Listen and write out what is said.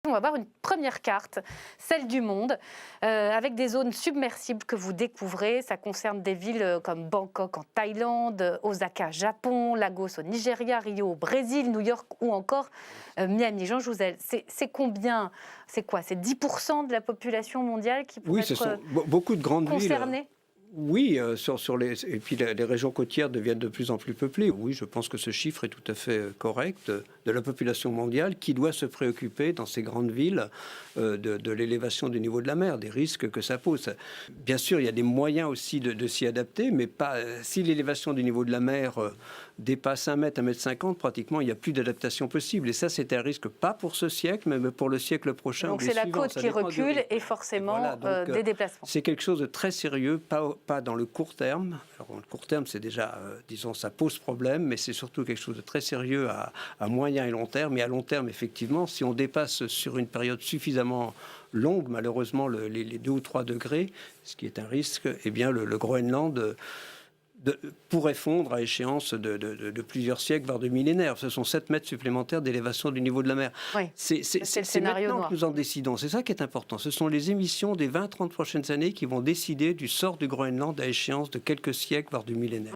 on va voir une première carte, celle du monde, avec des zones submersibles que vous découvrez. Ça concerne des villes comme Bangkok en Thaïlande, Osaka, Japon, Lagos au Nigeria, Rio au Brésil, New York ou encore Miami. Jean Jouzel, c'est combien? C'est quoi? C'est 10% de la population mondiale qui pourrait ce être sont beaucoup de grandes concernée? villes. Oui, et puis les régions côtières deviennent de plus en plus peuplées. Oui, je pense que ce chiffre est tout à fait correct de la population mondiale qui doit se préoccuper dans ces grandes villes de l'élévation du niveau de la mer, des risques que ça pose. Bien sûr, il y a des moyens aussi de s'y adapter, mais pas si l'élévation du niveau de la mer dépasse 1 mètre, 1,50 m, pratiquement, il n'y a plus d'adaptation possible. Et ça, c'est un risque pas pour ce siècle, mais pour le siècle prochain. Donc c'est la côte qui recule et forcément des déplacements. C'est quelque chose de très sérieux, pas dans le court terme. Alors, le court terme, c'est déjà, disons, ça pose problème, mais c'est surtout quelque chose de très sérieux à moyen et long terme. Et à long terme, effectivement, si on dépasse sur une période suffisamment longue, malheureusement, les 2 ou 3 degrés, ce qui est un risque, eh bien, le Groenland pourrait fondre à échéance de plusieurs siècles, voire de millénaires. Ce sont 7 mètres supplémentaires d'élévation du niveau de la mer. Oui, c'est maintenant que nous en décidons. C'est ça qui est important. Ce sont les émissions des 20-30 prochaines années qui vont décider du sort du Groenland à échéance de quelques siècles, voire de millénaires.